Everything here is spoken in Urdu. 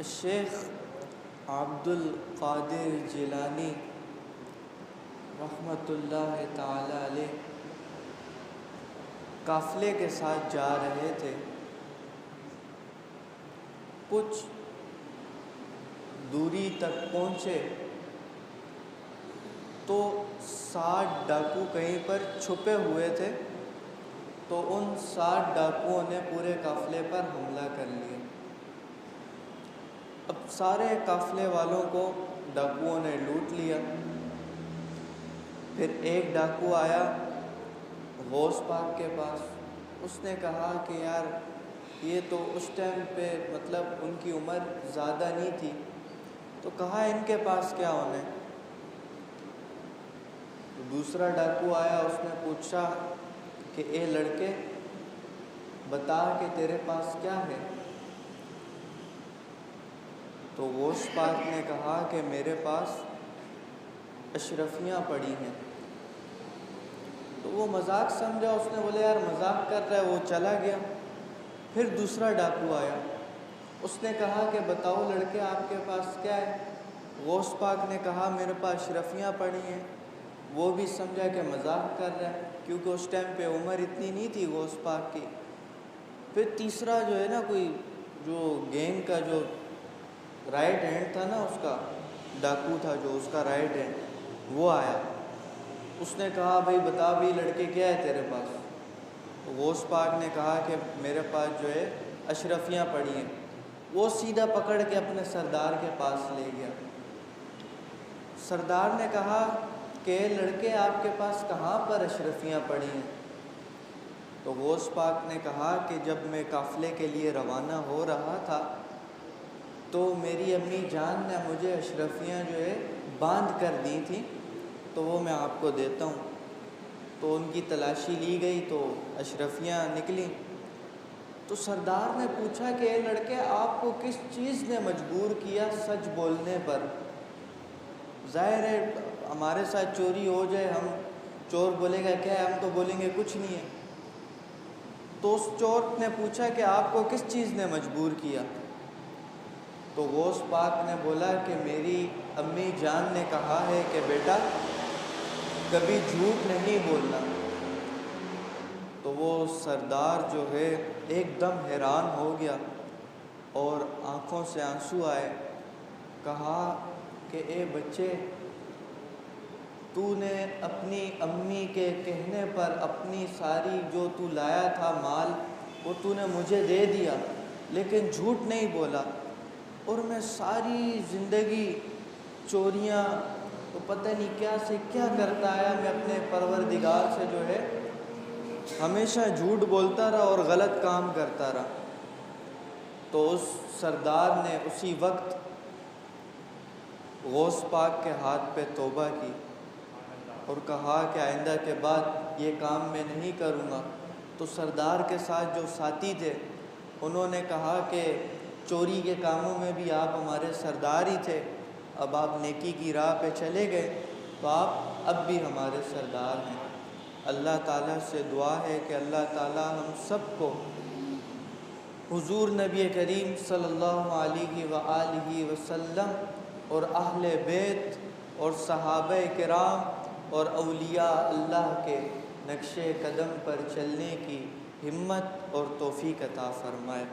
شیخ عبد القادر جیلانی رحمۃ اللہ تعالی علیہ قافلے کے ساتھ جا رہے تھے۔ کچھ دوری تک پہنچے تو 60 ڈاکو کہیں پر چھپے ہوئے تھے، تو ان 60 ڈاکوؤں نے پورے قافلے پر حملہ کر لیا۔ اب سارے قافلے والوں کو ڈاکوؤں نے لوٹ لیا۔ پھر ایک ڈاکو آیا غوث پاک کے پاس، اس نے کہا کہ یار یہ تو اس ٹائم پہ مطلب ان کی عمر زیادہ نہیں تھی، تو کہا ان کے پاس کیا ہونے۔ دوسرا ڈاکو آیا، اس نے پوچھا کہ اے لڑکے بتا کہ تیرے پاس کیا ہے۔ تو غوث پاک نے کہا کہ میرے پاس اشرفیاں پڑی ہیں۔ تو وہ مذاق سمجھا، اس نے بولے یار مذاق کر رہا ہے، وہ چلا گیا۔ پھر دوسرا ڈاکو آیا، اس نے کہا کہ بتاؤ لڑکے آپ کے پاس کیا ہے۔ غوث پاک نے کہا میرے پاس اشرفیاں پڑی ہیں۔ وہ بھی سمجھا کہ مذاق کر رہا ہے، کیونکہ اس ٹائم پہ عمر اتنی نہیں تھی غوث پاک کی۔ پھر تیسرا جو ہے نا، کوئی جو گینگ کا جو رائٹ ہینڈ تھا نا، اس کا ڈاکو تھا جو اس کا رائٹ ہینڈ، وہ آیا۔ اس نے کہا بھائی بتا بھی لڑکے کیا ہے تیرے پاس۔ غوث پاک نے کہا کہ میرے پاس جو ہے اشرفیاں پڑی ہیں۔ وہ سیدھا پکڑ کے اپنے سردار کے پاس لے گیا۔ سردار نے کہا کہ لڑکے آپ کے پاس کہاں پر اشرفیاں پڑی ہیں۔ تو غوث پاک نے کہا کہ جب میں قافلے کے لیے روانہ ہو رہا تھا تو میری امی جان نے مجھے اشرفیاں جو ہے باندھ کر دی تھیں، تو وہ میں آپ کو دیتا ہوں۔ تو ان کی تلاشی لی گئی تو اشرفیاں نکلیں۔ تو سردار نے پوچھا کہ اے لڑکے آپ کو کس چیز نے مجبور کیا سچ بولنے پر؟ ظاہر ہے ہمارے ساتھ چوری ہو جائے، ہم چور بولے گا کیا ہے، ہم تو بولیں گے کچھ نہیں ہے۔ تو اس چور نے پوچھا کہ آپ کو کس چیز نے مجبور کیا؟ تو غوث پاک نے بولا کہ میری امی جان نے کہا ہے کہ بیٹا کبھی جھوٹ نہیں بولنا۔ تو وہ سردار جو ہے ایک دم حیران ہو گیا اور آنکھوں سے آنسو آئے۔ کہا کہ اے بچے، تو نے اپنی امی کے کہنے پر اپنی ساری جو تو لایا تھا مال وہ تو نے مجھے دے دیا، لیکن جھوٹ نہیں بولا۔ اور میں ساری زندگی چوریاں تو پتہ نہیں کیا سے کیا کرتا آیا، میں اپنے پروردگار سے جو ہے ہمیشہ جھوٹ بولتا رہا اور غلط کام کرتا رہا۔ تو اس سردار نے اسی وقت غوث پاک کے ہاتھ پہ توبہ کی اور کہا کہ آئندہ کے بعد یہ کام میں نہیں کروں گا۔ تو سردار کے ساتھ جو ساتھی تھے انہوں نے کہا کہ چوری کے کاموں میں بھی آپ ہمارے سردار ہی تھے، اب آپ نیکی کی راہ پہ چلے گئے تو آپ اب بھی ہمارے سردار ہیں۔ اللہ تعالیٰ سے دعا ہے کہ اللہ تعالیٰ ہم سب کو حضور نبی کریم صلی اللہ علیہ وآلہ وسلم اور اہل بیت اور صحابہ کرام اور اولیاء اللہ کے نقش قدم پر چلنے کی ہمت اور توفیق عطا فرمائے۔